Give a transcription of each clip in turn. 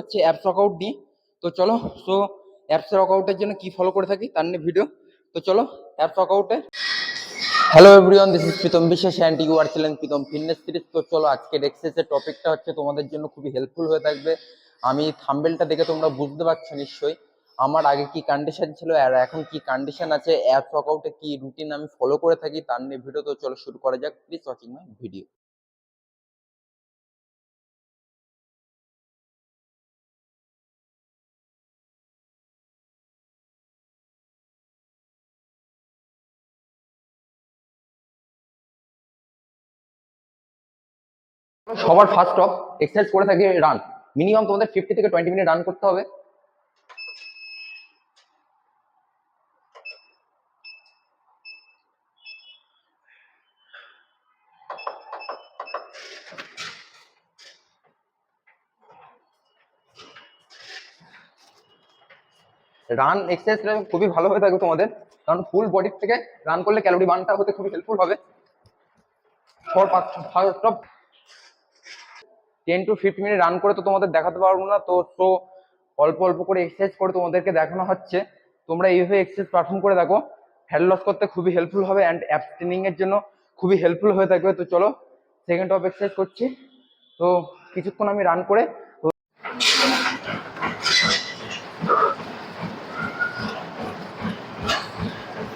হচ্ছে apps workout নিয়ে। তো চলো, সো অ্যাপস ওয়ার্কআউটের জন্য কি ফলো করে থাকি তার নিয়ে ভিডিও। তো চলো অ্যাপস ওয়ার্কআউটে। Hello everyone, this is Pritam Biswas and you are channel Pritam fitness series. তো চলো, আজকের এক্সারসাইজের টপিকটা হচ্ছে তোমাদের জন্য খুবই হেল্পফুল হয়ে থাকবে। আমি থাম্বনেলটা দেখে তোমরা বুঝতে পারছো নিশ্চয়ই আমার আগে কি কন্ডিশন ছিল আর এখন কি কন্ডিশন আছে, অ্যাপস ওয়ার্কআউটে কি রুটিন আমি ফলো করে থাকি তার নিয়ে ভিডিও। তো চলো শুরু করা যাক, প্লিজ ওয়াচিং মাই ভিডিও। সবার ফার্স্ট অফ এক্সারসাইজ করে থাকি রান। মিনিমাম তোমাদের 50 থেকে 20 মিনিট রান করতে হবে। রান এক্সারসাইজটা খুবই ভালো হয়ে থাকবে তোমাদের, কারণ ফুল বডি থেকে রান করলে ক্যালোরি বার্নটা হতে খুবই হেল্পফুল হবে। For first of 10 to 15 minute run করে তো তোমাদের দেখাতে পারবো না, তো তো অল্প অল্প করে এক্সারসাইজ করে তোমাদেরকে দেখানো হচ্ছে। তোমরা এইভাবে এক্সারসাইজ পারফর্ম করে দেখো, ফ্যাট লস করতে খুবই হেল্পফুল হবে অ্যান্ড অ্যাবস ট্রেনিং এর জন্য খুবই হেল্পফুল হয়ে থাকবে। তো চলো সেকেন্ড অফ এক্সারসাইজ করছি। তো কিছুক্ষণ আমি রান করে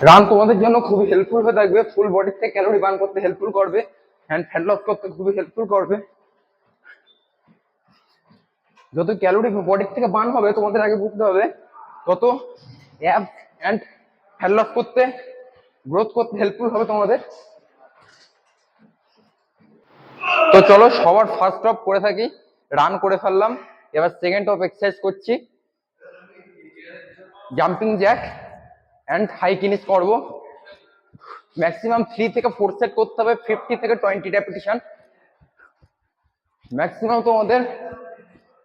রান তোমাদের জন্য খুবই হেল্পফুল হয়ে থাকবে, ফুল বডি থেকে ক্যালোরি বার্ন করতে হেল্পফুল করবে অ্যান্ড ফ্যাট লস করতে খুবই হেল্পফুল করবে। যত ক্যালোরি বডি থেকে বার্ন হবে তোমাদের আগে বুঝতে হবে, তত অ্যাবস অ্যান্ড ফ্যাট লস করতে গ্রোথ করতে হেল্পফুল হবে তোমাদের। তো চলো সবার ফার্স্ট অফ করে থাকি রান করে ফেললাম, এবার সেকেন্ড অফ এক্সারসাইজ করছি। জাম্পিং জ্যাক অ্যান্ড হাই কিনিস করবো। ম্যাক্সিমাম 3 থেকে 4 সেট করতে হবে, 50 থেকে 20 রেপিটেশন। ম্যাক্সিমাম তোমাদের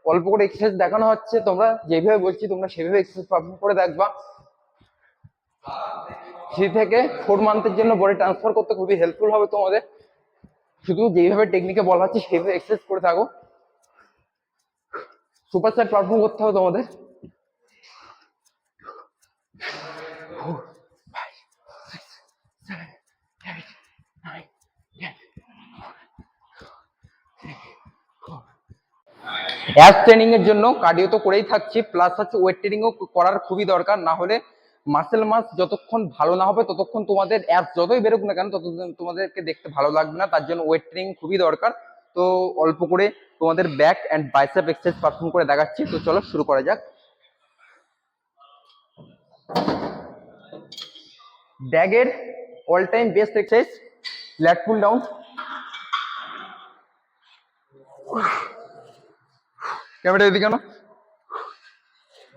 অল্প করে এক্সারসাইজ দেখানো হচ্ছে, তোমরা যেভাবে বলছি তোমরা সেভাবে এক্সারসাইজ পারফর্ম করে দেখবা। 3 থেকে 4 মান্থের জন্য বডি ট্রান্সফার করতে খুবই হেল্পফুল হবে তোমাদের। শুধু যেইভাবে টেকনিকে বলা হচ্ছে সেইভাবে এক্সারসাইজ করে থাকো, সুপার সেট পারফর্ম করতে হবে তোমাদের। অ্যাবস ট্রেনিং এর জন্য কার্ডিও তো করেই থাকছি, প্লাস হচ্ছে ওয়েট ট্রেনিংও করার খুবই দরকার। না হলে মাসেল মাস যতক্ষণ ভালো না হবে ততক্ষণ তোমাদের অ্যাবস যতই বেরোক না কেন ততক্ষণ তোমাদেরকে দেখতে ভালো লাগবে না। তার জন্য ওয়েট ট্রেনিং খুবই দরকার। তো অল্প করে তোমাদের back and bicep exercise perform করে দেখাচ্ছি। তো চলো শুরু করা যাক। ব্যাগের all time best exercise ল্যাট pull down. Camera এদিকে কেন?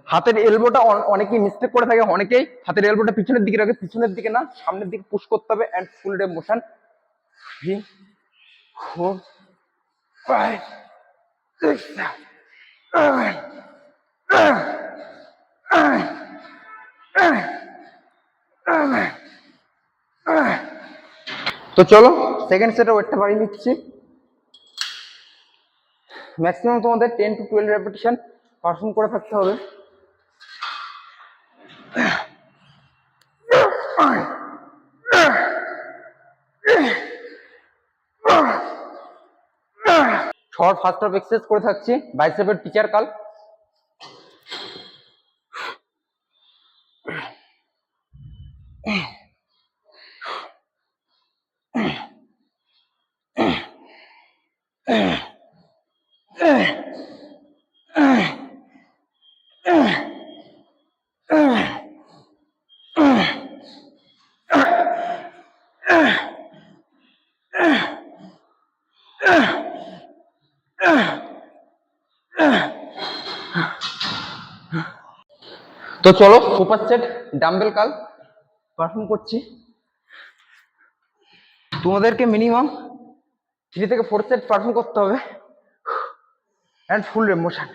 হাতের এলবোটা অনেকেই মিস্টেক করে থাকে, অনেকেই হাতের এলবোটা পিছনের দিকে রাখে, পিছনের দিকে না সামনের দিকে পুশ করতে হবে এন্ড ফুল রে মোশন। 3 4 5 6 7। তো চলো সেকেন্ড সেটে ওয়েটটা বাড়িয়ে নিচ্ছি। ম্যাক্সিমাম তোমাদের 10 to 12 রেপিটেশন পারফর্ম করে থাকতে হবে। শর্ট ফার্স্ট অফ এক্সারসাইজ করে থাকছি বাইসেপের টিচার কাল। তো চলো সুপার সেট ডাম্বেল কাল পারফর্ম করছি। তোমাদেরকে মিনিমাম 3 থেকে 4 সেট পারফর্ম করতে হবে এন্ড ফুল রেপ মোশন।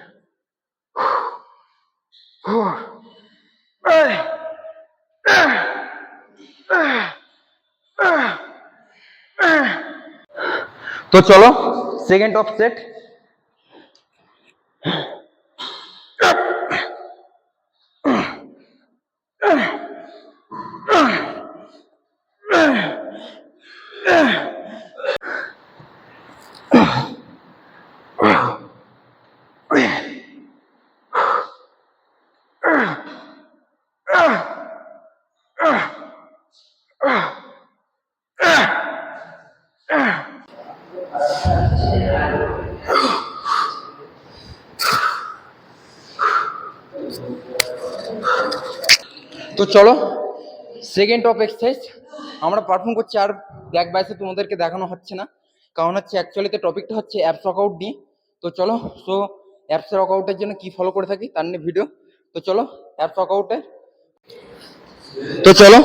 তো চলো সেকেন্ড অফ সেট। তো চলো সেকেন্ড অফ এক্সারসাইজ আমরা পারফর্ম করছি, আর ব্যাক বাইসে তোমাদেরকে দেখানো হচ্ছে না, কারণ হচ্ছে অ্যাকচুয়ালিতে টপিকটা হচ্ছে অ্যাপস ওয়ার্কআউট নিয়ে। তো চলো, সো অ্যাপস ওয়ার্কআউটের জন্য কি ফলো করে থাকি তার নিয়ে ভিডিও। তো চলো অ্যাপস ওয়ার্কআউটে, তো চলো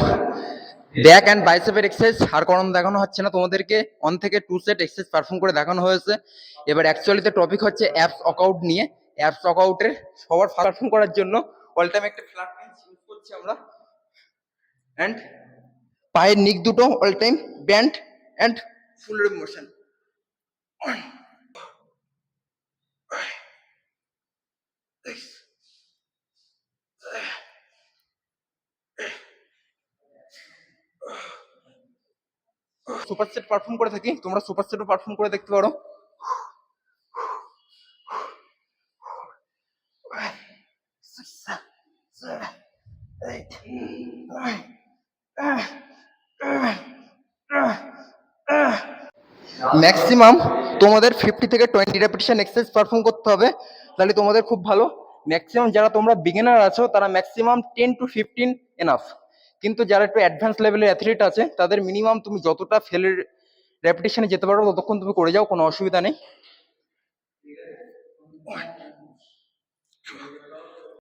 ব্যাক অ্যান্ড বাইসেপের এক্সারসাইজ আর করানো দেখানো হচ্ছে না তোমাদেরকে, 1 থেকে 2 সেট এক্সারসাইজ পারফর্ম করে দেখানো হয়েছে। এবার অ্যাকচুয়ালিতে টপিক হচ্ছে অ্যাপস ওয়ার্কআউট নিয়ে। অ্যাপস ওয়ার্কআউটের সবার পারফর্ম করার জন্য অল টাইম একটা ফ্ল্যাট বেঞ্চ ইউজ করছি আমরা, অ্যান্ড পায়ের নিক দুটো all time band and full rape motion. Super set perform করে থাকি, তোমরা সুপার সেটও পারফর্ম করে দেখতে পারো। ম্যাক্সিমাম তোমাদের 50 থেকে 20 রেপিটেশন এক্সারসাইজ পারফর্ম করতে হবে, তাহলে তোমাদের খুব ভালো। ম্যাক্সিমাম যারা তোমরা বিগিনার আছো তারা ম্যাক্সিমাম 10 to 15 এনাফ, কিন্তু যারা একটু অ্যাডভান্স লেভেলের অ্যাথলিট আছে তাদের মিনিমাম তুমি যতটা ফেলের রেপিটেশনে যেতে পারো ততক্ষণ তুমি করে যাও, কোনো অসুবিধা নেই।